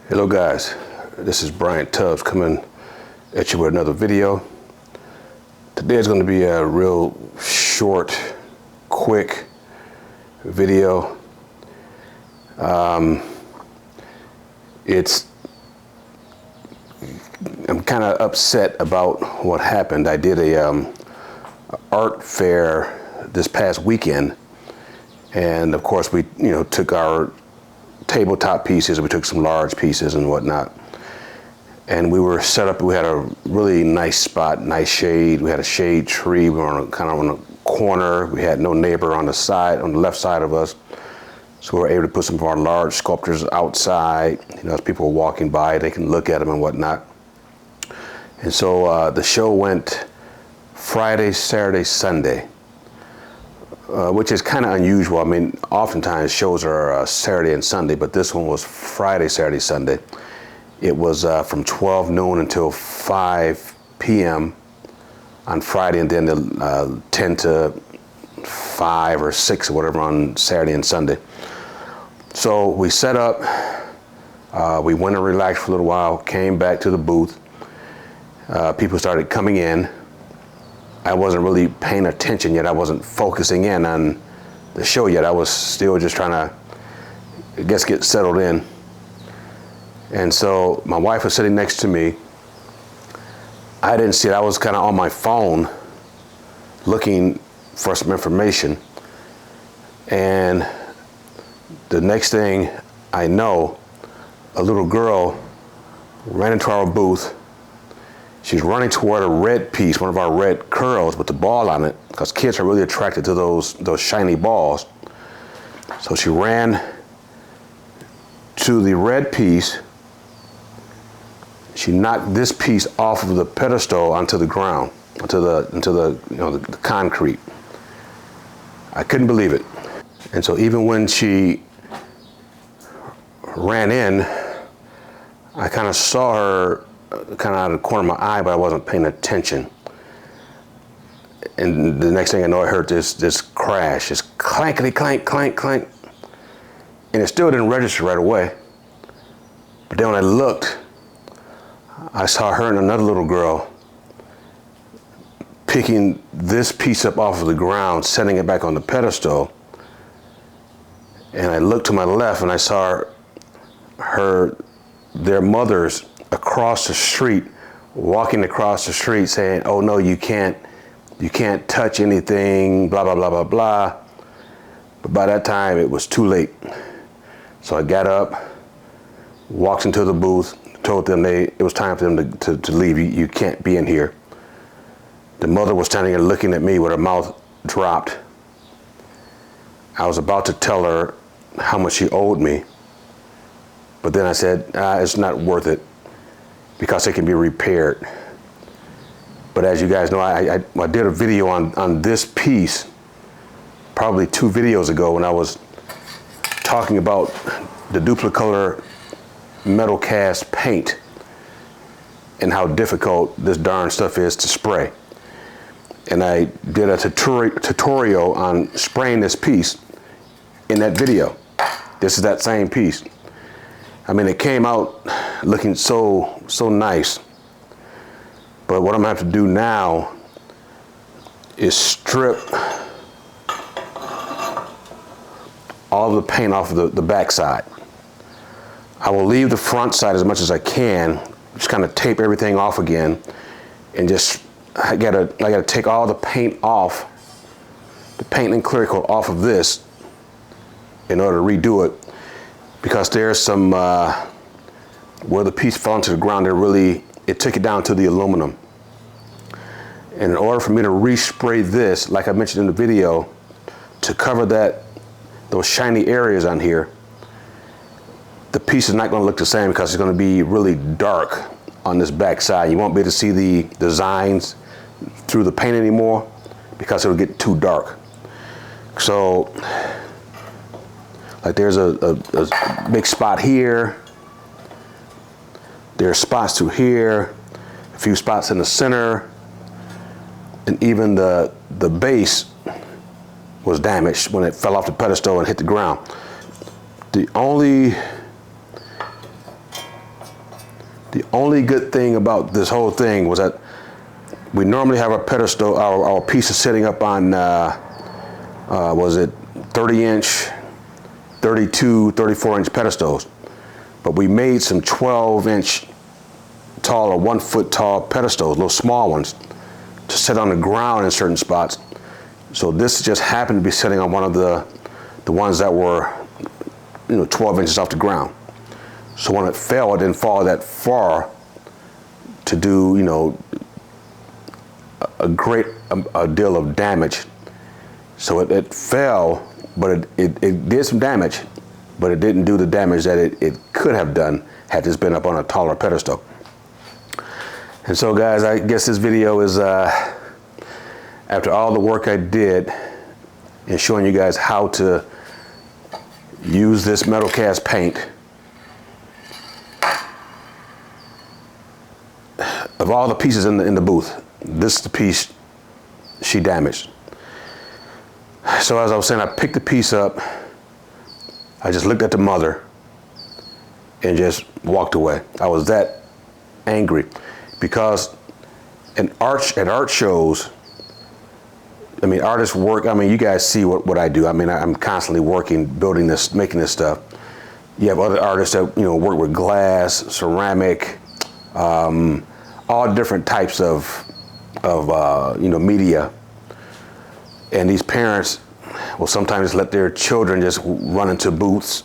Hello guys, this is Brian Tubbs coming at you with another video. Today is going to be a real short, quick video. I'm kind of upset about what happened. I did a art fair this past weekend, and of course we took our tabletop pieces, we took some large pieces and whatnot, and we were set up. We had a really nice spot, nice shade. We had a shade tree. We were kind of on a corner. We had no neighbor on the left side of us, so we were able to put some of our large sculptures outside. As people were walking by, they can look at them and whatnot. And so the show went Friday, Saturday, Sunday. Which is kind of unusual. I mean, oftentimes shows are Saturday and Sunday, but this one was Friday, Saturday, Sunday. It was from 12 noon until 5 p.m. on Friday, and then 10 to 5 or 6 or whatever on Saturday and Sunday. So we set up, we went and relaxed for a little while, came back to the booth. People started coming in. I wasn't really paying attention yet. I wasn't focusing in on the show yet. I was still just trying to, I guess, get settled in. And so my wife was sitting next to me. I didn't see it. I was kind of on my phone looking for some information. And the next thing I know, a little girl ran into our booth. She's running toward a red piece, one of our red curls with the ball on it, because kids are really attracted to those shiny balls. So she ran to the red piece. She knocked this piece off of the pedestal onto the ground, onto the concrete. I couldn't believe it. And so even when she ran in, I kind of saw her kind of out of the corner of my eye, but I wasn't paying attention. And the next thing I know, I heard this crash, this clankety clank, clank, clank. And it still didn't register right away. But then when I looked, I saw her and another little girl picking this piece up off of the ground, setting it back on the pedestal. And I looked to my left and I saw their mothers across the street, walking across the street saying, "Oh no, you can't touch anything, blah, blah, blah, blah, blah." But by that time it was too late. So I got up, walked into the booth, told them it was time for them to leave. You can't be in here. The mother was standing there looking at me with her mouth dropped. I was about to tell her how much she owed me, but then I said, it's not worth it, because it can be repaired. But as you guys know, I did a video on this piece probably 2 videos ago when I was talking about the Duplicolor Metalcast Paint and how difficult this darn stuff is to spray. And I did a tutorial on spraying this piece in that video. This is that same piece. I mean, it came out looking so nice. But what I'm gonna have to do now is strip all the paint off of the back side. I will leave the front side as much as I can, just kind of tape everything off again, and I gotta take all the paint off, the paint and clear coat off of this in order to redo it. Because there's some, where the piece fell into the ground, it took it down to the aluminum. And in order for me to respray this, like I mentioned in the video, to cover those shiny areas on here, the piece is not going to look the same because it's going to be really dark on this back side. You won't be able to see the designs through the paint anymore because it'll get too dark. So, like, there's a big spot here. There's spots through here, a few spots in the center, and even the base was damaged when it fell off the pedestal and hit the ground. The only The only good thing about this whole thing was that we normally have our pedestal, our pieces sitting up on, was it 30-inch, 32, 34-inch pedestals. But we made some 12-inch tall or 1 foot tall pedestals, little small ones, to sit on the ground in certain spots. So this just happened to be sitting on one of the ones that were, 12 inches off the ground. So when it fell, it didn't fall that far to do, a great deal of damage. So it fell, but it did some damage, but it didn't do the damage that it could have done had this been up on a taller pedestal. And so guys, I guess this video is, after all the work I did in showing you guys how to use this Metalcast paint, of all the pieces in the booth, this is the piece she damaged. So as I was saying, I picked the piece up, I just looked at the mother and just walked away. I was that angry because at art shows, artists work, you guys see what I do. I'm constantly working, building this, making this stuff. You have other artists that, work with glass, ceramic, all different types of media. And these parents will sometimes let their children just run into booths.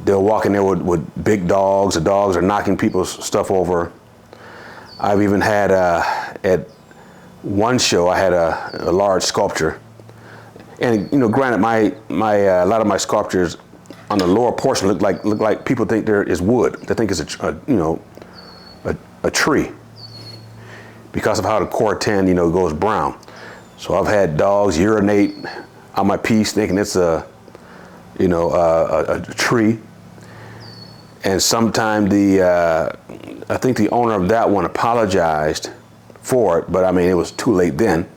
They'll walk in there with big dogs. The dogs are knocking people's stuff over. I've even had, at one show, I had a large sculpture. And, granted, a lot of my sculptures on the lower portion look like people think there is wood. They think it's a tree because of how the corten, goes brown. So I've had dogs urinate on my piece thinking it's a tree. And sometime I think the owner of that one apologized for it, but it was too late then.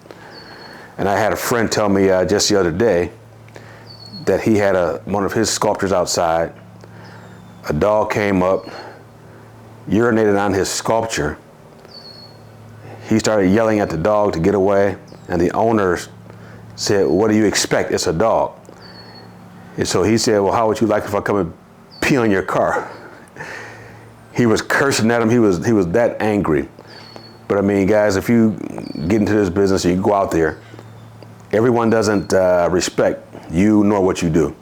And I had a friend tell me just the other day that he had one of his sculptures outside. A dog came up, urinated on his sculpture. He started yelling at the dog to get away, and the owners said, "What do you expect? It's a dog." And so he said, "Well, how would you like if I come and pee on your car?" He was cursing at him. He was that angry. But guys, if you get into this business and you go out there, everyone doesn't respect you nor what you do.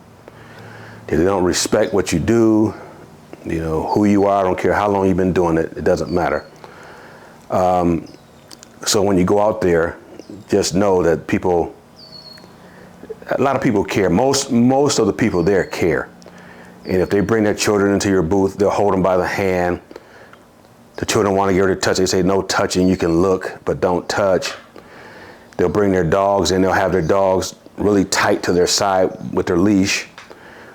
If they don't respect what you do, who you are, I don't care how long you've been doing it, it doesn't matter. So when you go out there, just know that a lot of people care. Most of the people there care. And if they bring their children into your booth, they'll hold them by the hand. The children want to get her to touch. They say, "No touching, you can look, but don't touch." They'll bring their dogs in. They'll have their dogs really tight to their side with their leash.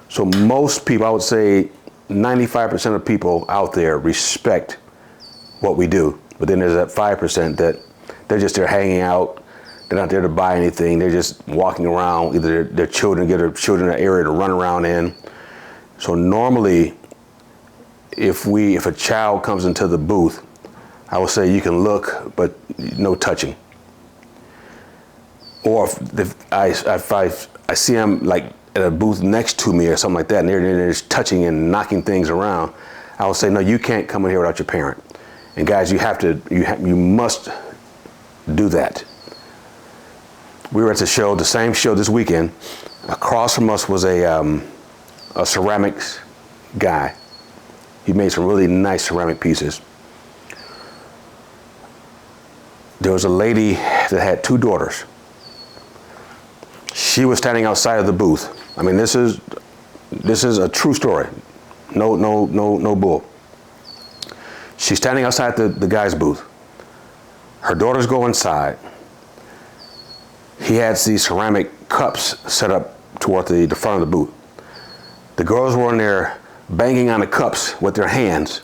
So most people, I would say 95% of people out there respect what we do. But then there's that 5% that they're just there hanging out. They're not there to buy anything. They're just walking around, either their children, get their children an area to run around in. So normally, if a child comes into the booth, I will say you can look, but no touching. Or if I see them like at a booth next to me or something like that, and they're just touching and knocking things around, I will say, "No, you can't come in here without your parent." And guys, you must do that. We were at the same show this weekend. Across from us was a ceramics guy. He made some really nice ceramic pieces. There was a lady that had 2 daughters. She was standing outside of the booth. This is a true story. No bull. She's standing outside the guy's booth. Her daughters go inside. He has these ceramic cups set up toward the front of the booth. The girls were in there banging on the cups with their hands.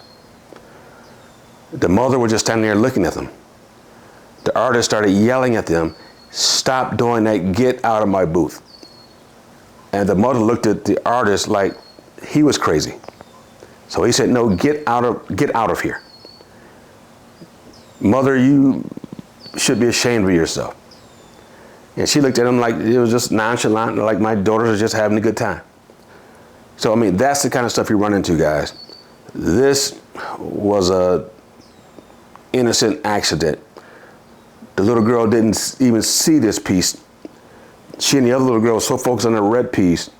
The mother was just standing there looking at them. The artist started yelling at them, "Stop doing that, get out of my booth." And the mother looked at the artist like he was crazy. So he said, no, get out of here. Mother, you should be ashamed of yourself. And she looked at him like it was just nonchalant, like my daughters are just having a good time. So, I mean, that's the kind of stuff you run into, guys. This was a innocent accident. The little girl didn't even see this piece. She and the other little girl were so focused on the red piece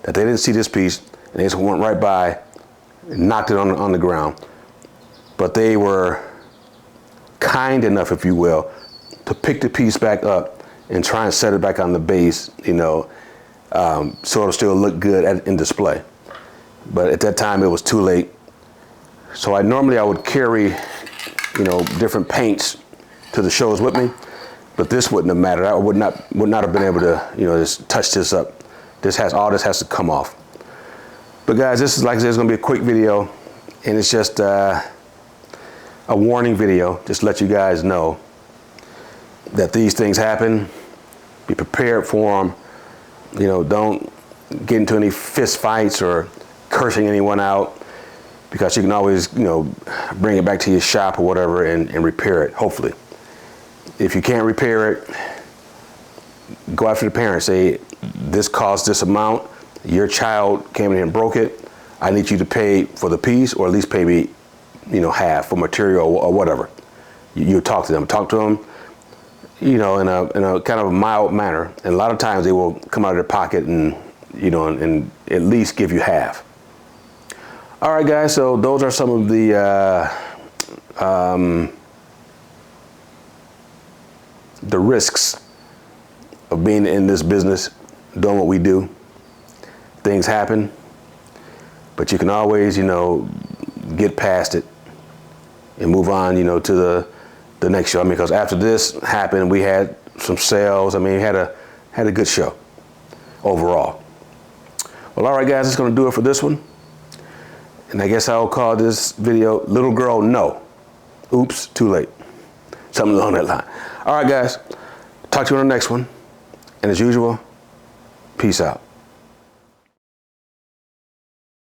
that they didn't see this piece, and they just went right by and knocked it on the ground. But they were kind enough, if you will, to pick the piece back up and try and set it back on the base, you know, so it'll still look good in display. But at that time, it was too late. So normally I would carry, you know, different paints to the shows with me, but this wouldn't have mattered. I would not have been able to, you know, just touch this up. All this has to come off. But guys, this is, like I said, it's gonna be a quick video, and it's just a warning video, just to let you guys know that these things happen. Be prepared for them. You know, don't get into any fist fights or cursing anyone out, because you can always, you know, bring it back to your shop or whatever and repair it, hopefully. If you can't repair it, go after the parents. Say, this cost this amount. Your child came in here and broke it. I need you to pay for the piece, or at least pay me, you know, half for material or whatever. You talk to them, you know, in a kind of a mild manner. And a lot of times they will come out of their pocket and, you know, and at least give you half. All right, guys, so those are some of the risks of being in this business, doing what we do. Things happen, but you can always, you know, get past it and move on, you know, to the next show. I mean, because after this happened, we had some sales. I mean, we had a good show overall. Well, all right, guys, that's going to do it for this one. And I guess I'll call this video Little Girl No. Oops, too late. Something along that line. All right, guys, talk to you on the next one. And as usual, peace out.